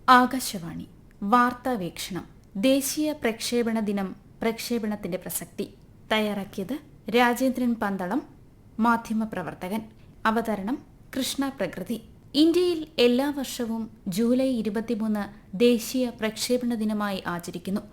ആകാശവാണി വാർത്താവീക്ഷണം. ദേശീയ പ്രക്ഷേപണ ദിനം, പ്രക്ഷേപണത്തിന്റെ പ്രസക്തി. തയ്യാറാക്കിയത് രാജേന്ദ്രൻ പന്തളം, മാധ്യമപ്രവർത്തകൻ. അവതരണം കൃഷ്ണ പ്രകൃതി. ഇന്ത്യയിൽ എല്ലാ വർഷവും ജൂലൈ 23 ദേശീയ പ്രക്ഷേപണ ദിനമായി ആചരിക്കുന്നു.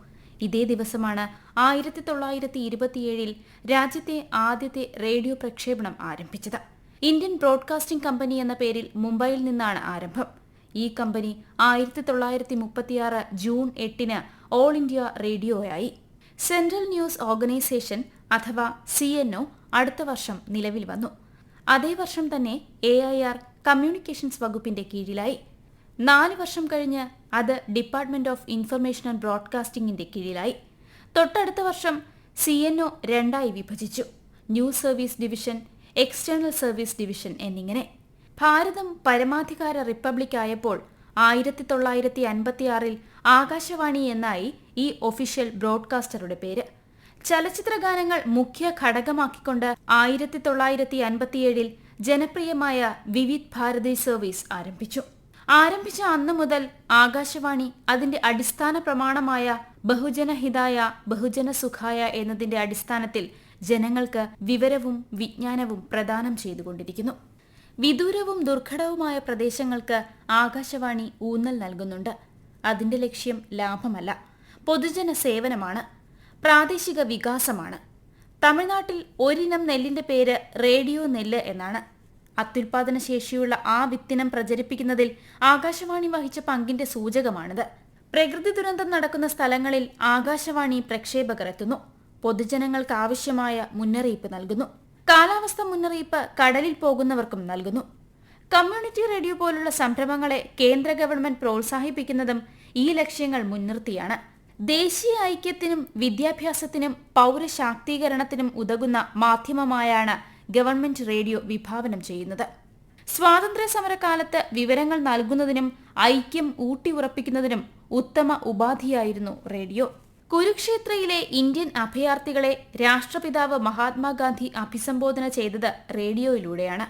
ഇതേ ദിവസമാണ് 1927 രാജ്യത്തെ ആദ്യത്തെ റേഡിയോ പ്രക്ഷേപണം ആരംഭിച്ചത്. ഇന്ത്യൻ ബ്രോഡ്കാസ്റ്റിംഗ് കമ്പനി എന്ന പേരിൽ മുംബൈയിൽ നിന്നാണ് ആരംഭം. ഈ കമ്പനി 1936 ജൂൺ 8 ഓൾ ഇന്ത്യ റേഡിയോയായി. സെൻട്രൽ ന്യൂസ് ഓർഗനൈസേഷൻ അഥവാ CNO അടുത്ത വർഷം നിലവിൽ വന്നു. അതേ വർഷം തന്നെ AIR കമ്മ്യൂണിക്കേഷൻസ് വകുപ്പിന്റെ കീഴിലായി. 4 വർഷം കഴിഞ്ഞ് അത് ഡിപ്പാർട്ട്മെന്റ് ഓഫ് ഇൻഫർമേഷൻ ആൻഡ് ബ്രോഡ്കാസ്റ്റിംഗിന്റെ കീഴിലായി. തൊട്ടടുത്ത വർഷം CNO രണ്ടായി വിഭജിച്ചു. News service division, external service division എന്നിങ്ങനെ. ഭാരതം പരമാധികാര റിപ്പബ്ലിക് ആയപ്പോൾ 1956 ആകാശവാണി എന്നായി ഈ ഒഫീഷ്യൽ ബ്രോഡ്കാസ്റ്ററുടെ പേര്. ചലച്ചിത്ര ഗാനങ്ങൾ മുഖ്യ ഘടകമാക്കിക്കൊണ്ട് 1957 ജനപ്രിയമായ വിവിധ് ഭാരതി സർവീസ് ആരംഭിച്ച അന്നു മുതൽ ആകാശവാണി അതിന്റെ അടിസ്ഥാന പ്രമാണമായ ബഹുജനഹിതായ ബഹുജനസുഖായ എന്നതിന്റെ അടിസ്ഥാനത്തിൽ ജനങ്ങൾക്ക് വിവരവും വിജ്ഞാനവും പ്രദാനം ചെയ്തുകൊണ്ടിരിക്കുന്നു. വിദൂരവും ദുർഘടവുമായ പ്രദേശങ്ങൾക്ക് ആകാശവാണി ഊന്നൽ നൽകുന്നുണ്ട്. അതിന്റെ ലക്ഷ്യം ലാഭമല്ല, പൊതുജന സേവനമാണ്, പ്രാദേശിക വികാസമാണ്. തമിഴ്നാട്ടിൽ ഒരിനം നെല്ലിന്റെ പേര് റേഡിയോ നെല്ല് എന്നാണ്. അത്യുൽപാദന ശേഷിയുള്ള ആ വിത്തിനം പ്രചരിപ്പിക്കുന്നതിൽ ആകാശവാണി വഹിച്ച പങ്കിന്റെ സൂചകമാണിത്. പ്രകൃതി ദുരന്തം നടക്കുന്ന സ്ഥലങ്ങളിൽ ആകാശവാണി പ്രക്ഷേപകർ എത്തുന്നു. പൊതുജനങ്ങൾക്ക് ആവശ്യമായ മുന്നറിയിപ്പ് നൽകുന്നു. കാലാവസ്ഥ മുന്നറിയിപ്പ് കടലിൽ പോകുന്നവർക്കും നൽകുന്നു. കമ്മ്യൂണിറ്റി റേഡിയോ പോലുള്ള സംരംഭങ്ങളെ കേന്ദ്ര ഗവൺമെന്റ് പ്രോത്സാഹിപ്പിക്കുന്നതും ഈ ലക്ഷ്യങ്ങൾ മുൻനിർത്തിയാണ്. ദേശീയ ഐക്യത്തിനും വിദ്യാഭ്യാസത്തിനും പൗരശാക്തീകരണത്തിനും ഉതകുന്ന മാധ്യമമായാണ് ഗവൺമെന്റ് റേഡിയോ വിഭാവനം ചെയ്യുന്നത്. സ്വാതന്ത്ര്യ സമരകാലത്ത് വിവരങ്ങൾ നൽകുന്നതിനും ഐക്യം ഊട്ടിയുറപ്പിക്കുന്നതിനും ഉത്തമ ഉപാധിയായിരുന്നു റേഡിയോ. കുരുക്ഷേത്രയിലെ ഇന്ത്യൻ അഭയാർത്ഥികളെ രാഷ്ട്രപിതാവ് മഹാത്മാഗാന്ധി അഭിസംബോധന ചെയ്തത് റേഡിയോയിലൂടെയാണ്.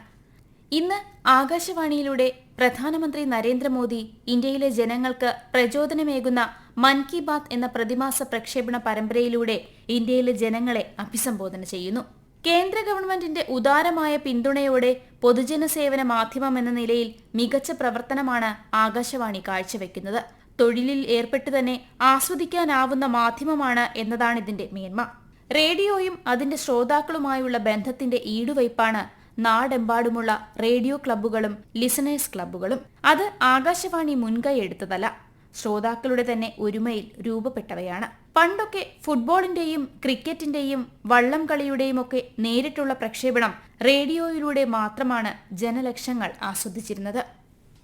ഇന്ന് ആകാശവാണിയിലൂടെ പ്രധാനമന്ത്രി നരേന്ദ്രമോദി ഇന്ത്യയിലെ ജനങ്ങൾക്ക് പ്രചോദനമേകുന്ന മൻ കി ബാത്ത് എന്ന പ്രതിമാസ പ്രക്ഷേപണ പരമ്പരയിലൂടെ ഇന്ത്യയിലെ ജനങ്ങളെ അഭിസംബോധന ചെയ്യുന്നു. കേന്ദ്ര ഗവൺമെന്റിന്റെ ഉദാരമായ പിന്തുണയോടെ പൊതുജന സേവന മാധ്യമം എന്ന നിലയിൽ മികച്ച പ്രവർത്തനമാണ് ആകാശവാണി കാഴ്ചവെക്കുന്നത്. തൊഴിലിൽ ഏർപ്പെട്ട് തന്നെ ആസ്വദിക്കാനാവുന്ന മാധ്യമമാണ് എന്നതാണ് ഇതിന്റെ മേന്മ. റേഡിയോയും അതിന്റെ ശ്രോതാക്കളുമായുള്ള ബന്ധത്തിന്റെ ഈടുവയ്പാണ് നാടെമ്പാടുമുള്ള റേഡിയോ ക്ലബ്ബുകളും ലിസണേഴ്സ് ക്ലബ്ബുകളും. അത് ആകാശവാണി മുൻകൈ എടുത്തതല്ല, ശ്രോതാക്കളുടെ തന്നെ ഒരുമയിൽ രൂപപ്പെട്ടവയാണ്. പണ്ടൊക്കെ ഫുട്ബോളിന്റെയും ക്രിക്കറ്റിന്റെയും വള്ളം കളിയുടെയും ഒക്കെ നേരിട്ടുള്ള പ്രക്ഷേപണം റേഡിയോയിലൂടെ മാത്രമാണ് ജനലക്ഷങ്ങൾ ആസ്വദിച്ചിരുന്നത്.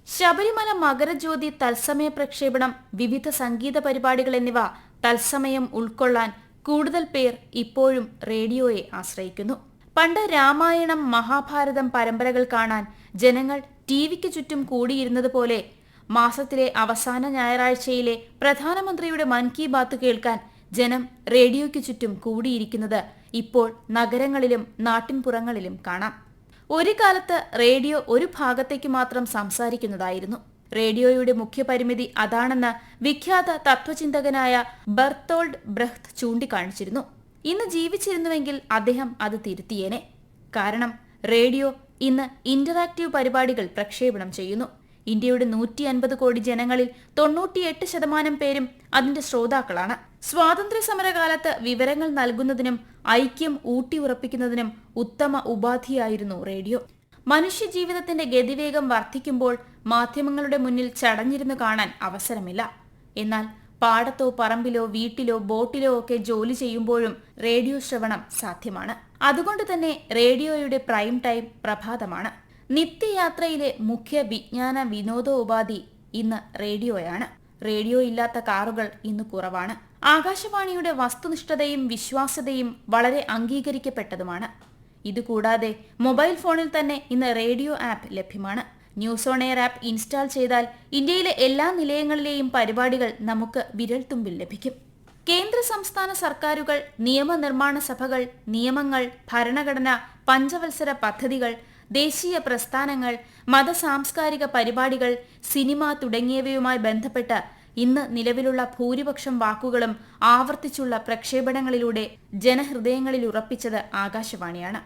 ശബരിമല മകരജ്യോതി തത്സമയ പ്രക്ഷേപണം, വിവിധ സംഗീത പരിപാടികൾ എന്നിവ തത്സമയം ഉൾക്കൊള്ളാൻ കൂടുതൽ പേർ ഇപ്പോഴും റേഡിയോയെ ആശ്രയിക്കുന്നു. പണ്ട് രാമായണം, മഹാഭാരതം പരമ്പരകൾ കാണാൻ ജനങ്ങൾ ടിവിക്ക് ചുറ്റും കൂടിയിരുന്നത് പോലെ മാസത്തിലെ അവസാന ഞായറാഴ്ചയിലെ പ്രധാനമന്ത്രിയുടെ മൻ കി ബാത്ത് കേൾക്കാൻ ജനം റേഡിയോയ്ക്ക് ചുറ്റും കൂടിയിരിക്കുന്നത് ഇപ്പോൾ നഗരങ്ങളിലും നാട്ടിൻപുറങ്ങളിലും കാണാം. ഒരു കാലത്ത് റേഡിയോ ഒരു ഭാഗത്തേക്ക് മാത്രം സംസാരിക്കുന്നതായിരുന്നു. റേഡിയോയുടെ മുഖ്യ പരിമിതി അതാണെന്ന് വിഖ്യാത തത്വചിന്തകനായ ബെർത്തോൾഡ് ബ്രെഹ്ത് ചൂണ്ടിക്കാണിച്ചിരുന്നു. ഇന്ന് ജീവിച്ചിരുന്നുവെങ്കിൽ അദ്ദേഹം അത് തിരുത്തിയേനെ. കാരണം റേഡിയോ ഇന്ന് ഇന്ററാക്റ്റീവ് പരിപാടികൾ പ്രക്ഷേപണം ചെയ്യുന്നു. ഇന്ത്യയുടെ 150 കോടി ജനങ്ങളിൽ 98% പേരും അതിന്റെ ശ്രോതാക്കളാണ്. സ്വാതന്ത്ര്യ സമരകാലത്ത് വിവരങ്ങൾ നൽകുന്നതിനും ഐക്യം ഊട്ടിയുറപ്പിക്കുന്നതിനും ഉത്തമ ഉപാധിയായിരുന്നു റേഡിയോ. മനുഷ്യജീവിതത്തിന്റെ ഗതിവേഗം വർദ്ധിക്കുമ്പോൾ മാധ്യമങ്ങളുടെ മുന്നിൽ ചടഞ്ഞിരുന്നു കാണാൻ അവസരമില്ല. എന്നാൽ പാടത്തോ പറമ്പിലോ വീട്ടിലോ ബോട്ടിലോ ഒക്കെ ജോലി ചെയ്യുമ്പോഴും റേഡിയോ ശ്രവണം സാധ്യമാണ്. അതുകൊണ്ട് തന്നെ റേഡിയോയുടെ പ്രൈം ടൈം പ്രഭാതമാണ്. നിത്യയാത്രയിലെ മുഖ്യ വിജ്ഞാന വിനോദോപാധി ഇന്ന് റേഡിയോയാണ്. റേഡിയോ ഇല്ലാത്ത കാറുകൾ ഇന്ന് കുറവാണ്. ആകാശവാണിയുടെ വസ്തുനിഷ്ഠതയും വിശ്വാസ്യതയും വളരെ അംഗീകരിക്കപ്പെട്ടതുമാണ്. ഇതുകൂടാതെ മൊബൈൽ ഫോണിൽ തന്നെ ഇന്ന് റേഡിയോ ആപ്പ് ലഭ്യമാണ്. News on air app install ചെയ്താൽ ഇന്ത്യയിലെ എല്ലാ നിലയങ്ങളിലെയും പരിപാടികൾ നമുക്ക് വിരൽത്തുമ്പിൽ ലഭിക്കും. കേന്ദ്ര സംസ്ഥാന സർക്കാരുകൾ, നിയമനിർമ്മാണ സഭകൾ, നിയമങ്ങൾ, ഭരണഘടന, പഞ്ചവത്സര പദ്ധതികൾ, ദേശീയ പ്രസ്ഥാനങ്ങൾ, മതസാംസ്കാരിക പരിപാടികൾ, സിനിമ തുടങ്ങിയവയുമായി ബന്ധപ്പെട്ട് ഇന്ന് നിലവിലുള്ള ഭൂരിപക്ഷം വാക്കുകളും ആവർത്തിച്ചുള്ള പ്രക്ഷേപണങ്ങളിലൂടെ ജനഹൃദയങ്ങളിൽ ഉറപ്പിച്ചത് ആകാശവാണിയാണ്.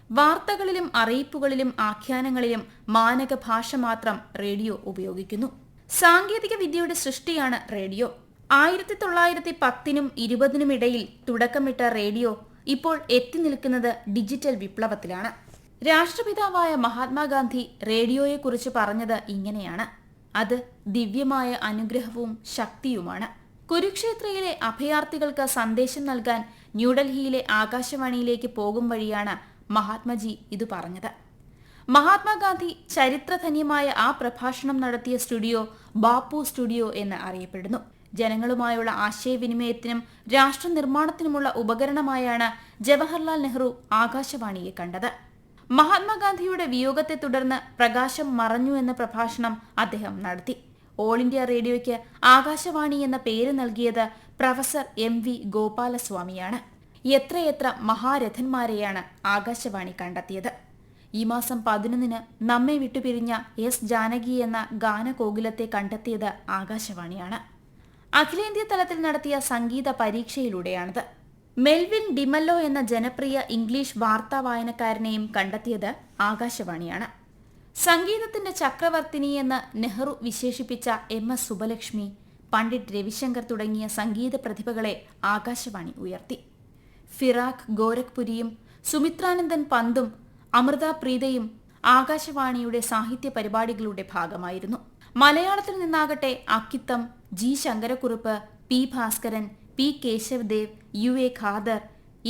വാർത്തകളിലും അറിയിപ്പുകളിലും ആഖ്യാനങ്ങളിലും മാനക ഭാഷ മാത്രം റേഡിയോ ഉപയോഗിക്കുന്നു. സാങ്കേതിക വിദ്യയുടെ സൃഷ്ടിയാണ് റേഡിയോ. 1910-നും 20-നും ഇടയിൽ തുടക്കമിട്ട റേഡിയോ ഇപ്പോൾ എത്തി നിൽക്കുന്നത് ഡിജിറ്റൽ വിപ്ലവത്തിലാണ്. രാഷ്ട്രപിതാവായ മഹാത്മാഗാന്ധി റേഡിയോയെക്കുറിച്ച് പറഞ്ഞത് ഇങ്ങനെയാണ്: അത് ദിവ്യമായ അനുഗ്രഹവും ശക്തിയുമാണ്. കുരുക്ഷേത്രയിലെ അഭയാർത്ഥികൾക്ക് സന്ദേശം നൽകാൻ ന്യൂഡൽഹിയിലെ ആകാശവാണിയിലേക്ക് പോകും വഴിയാണ് മഹാത്മജി ഇത് പറഞ്ഞത്. മഹാത്മാഗാന്ധി ചരിത്രധന്യമായ ആ പ്രഭാഷണം നടത്തിയ സ്റ്റുഡിയോ ബാപ്പു സ്റ്റുഡിയോ എന്ന് അറിയപ്പെടുന്നു. ജനങ്ങളുമായുള്ള ആശയവിനിമയത്തിനും രാഷ്ട്രനിർമ്മാണത്തിനുമുള്ള ഉപകരണമായാണ് ജവഹർലാൽ നെഹ്റു ആകാശവാണിയെ കണ്ടത്. മഹാത്മാഗാന്ധിയുടെ വിയോഗത്തെ തുടർന്ന് പ്രകാശം മറഞ്ഞു എന്ന പ്രഭാഷണം അദ്ദേഹം നടത്തി. ഓൾ ഇന്ത്യ റേഡിയോയ്ക്ക് ആകാശവാണി എന്ന പേര് നൽകിയത് പ്രൊഫസർ MV ഗോപാലസ്വാമിയാണ്. എത്രയെത്ര മഹാരഥന്മാരെയാണ് ആകാശവാണി കണ്ടെത്തിയത്. ഈ മാസം 11-ന് നമ്മെ വിട്ടുപിരിഞ്ഞ എസ് ജാനകി എന്ന ഗാനകോകിലത്തെ കണ്ടെത്തിയത് ആകാശവാണിയാണ്. അഖിലേന്ത്യാ തലത്തിൽ നടത്തിയ സംഗീത പരീക്ഷയിലൂടെയാണിത്. മെൽവിൻ ഡിമല്ലോ എന്ന ജനപ്രിയ ഇംഗ്ലീഷ് വാർത്താ വായനക്കാരനെയും കണ്ടെത്തിയത് ആകാശവാണിയാണ്. സംഗീതത്തിന്റെ ചക്രവർത്തിനി എന്ന് നെഹ്റു വിശേഷിപ്പിച്ച MS സുബ്ബലക്ഷ്മി, പണ്ഡിറ്റ് രവിശങ്കർ തുടങ്ങിയ സംഗീത പ്രതിഭകളെ ആകാശവാണി ഉയർത്തി. ഫിറാഖ് ഗോരഖ്പുരിയും സുമിത്രാനന്ദൻ പന്തും അമൃത പ്രീതയും ആകാശവാണിയുടെ സാഹിത്യ പരിപാടികളുടെ ഭാഗമായിരുന്നു. മലയാളത്തിൽ നിന്നാകട്ടെ Akkitham, G Sankara Kurup, P Bhaskaran, P Kesavadev, UA Khader,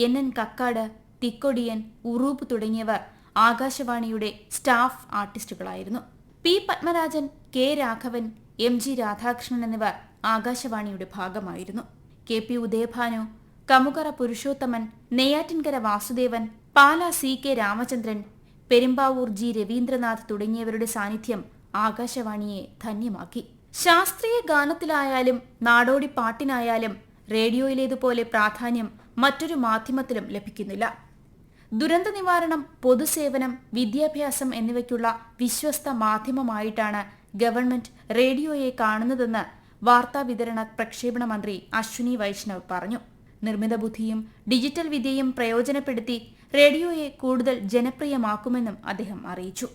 NN Kakkad, Thikkodiyan, Uroob തുടങ്ങിയവർ ആകാശവാണിയുടെ സ്റ്റാഫ് ആർട്ടിസ്റ്റുകളായിരുന്നു. P Padmarajan, K Raghavan, MG Radhakrishnan എന്നിവർ ആകാശവാണിയുടെ ഭാഗമായിരുന്നു. KP ഉദയഭാനു, കമുകറ പുരുഷോത്തമൻ, നെയ്യാറ്റിൻകര വാസുദേവൻ, പാല CK രാമചന്ദ്രൻ, പെരുമ്പാവൂർ G രവീന്ദ്രനാഥ് തുടങ്ങിയവരുടെ സാന്നിധ്യം ആകാശവാണിയെ ധന്യമാക്കി. ശാസ്ത്രീയ ഗാനത്തിലായാലും നാടോടി പാട്ടിനായാലും റേഡിയോയിലേതുപോലെ പ്രാധാന്യം മറ്റൊരു മാധ്യമത്തിലും ലഭിക്കുന്നില്ല. ദുരന്ത നിവാരണം, പൊതുസേവനം, വിദ്യാഭ്യാസം എന്നിവയ്ക്കുള്ള വിശ്വസ്ത മാധ്യമമായിട്ടാണ് ഗവൺമെന്റ് റേഡിയോയെ കാണുന്നതെന്ന് വാർത്താവിതരണ പ്രക്ഷേപണ മന്ത്രി അശ്വിനി വൈഷ്ണവ് പറഞ്ഞു. നിർമ്മിത ബുദ്ധിയും ഡിജിറ്റൽ വിദ്യയും പ്രയോജനപ്പെടുത്തി റേഡിയോയെ കൂടുതൽ ജനപ്രിയമാക്കുമെന്നും അദ്ദേഹം അറിയിച്ചു.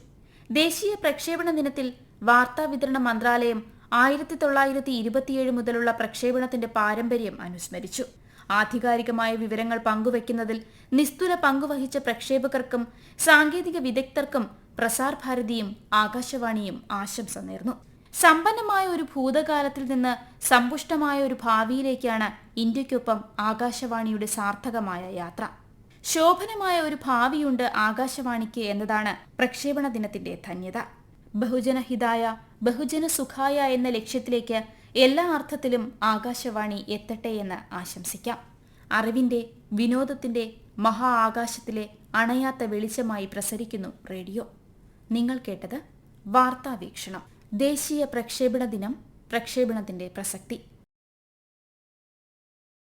ദേശീയ പ്രക്ഷേപണ ദിനത്തിൽ വാർത്താവിതരണ മന്ത്രാലയം 1927 മുതലുള്ള പ്രക്ഷേപണത്തിന്റെ പാരമ്പര്യം അനുസ്മരിച്ചു. ആധികാരികമായ വിവരങ്ങൾ പങ്കുവയ്ക്കുന്നതിൽ നിസ്തുല പങ്കുവഹിച്ച പ്രക്ഷേപകർക്കും സാങ്കേതിക വിദഗ്ധർക്കും പ്രസാർ ഭാരതിയും ആകാശവാണിയും ആശംസ നേർന്നു. സമ്പന്നമായ ഒരു ഭൂതകാലത്തിൽ നിന്ന് സമ്പുഷ്ടമായ ഒരു ഭാവിയിലേക്കാണ് ഇന്ത്യയ്ക്കൊപ്പം ആകാശവാണിയുടെ സാർത്ഥകമായ യാത്ര. ശോഭനമായ ഒരു ഭാവിയുണ്ട് ആകാശവാണിക്ക് എന്നതാണ് പ്രക്ഷേപണ ദിനത്തിന്റെ ധന്യത. ബഹുജനഹിതായ ബഹുജന സുഖായ എന്ന ലക്ഷ്യത്തിലേക്ക് എല്ലാ അർത്ഥത്തിലും ആകാശവാണി എത്തട്ടെ എന്ന് ആശംസിക്കാം. അറിവിന്റെ, വിനോദത്തിന്റെ മഹാ ആകാശത്തിലെ അണയാത്ത വെളിച്ചമായി പ്രസരിക്കുന്നു റേഡിയോ. നിങ്ങൾ കേട്ടത് വാർത്താവീക്ഷണം. ദേശീയ പ്രക്ഷേപണ ദിനം, പ്രക്ഷേപണത്തിന്റെ പ്രസക്തി.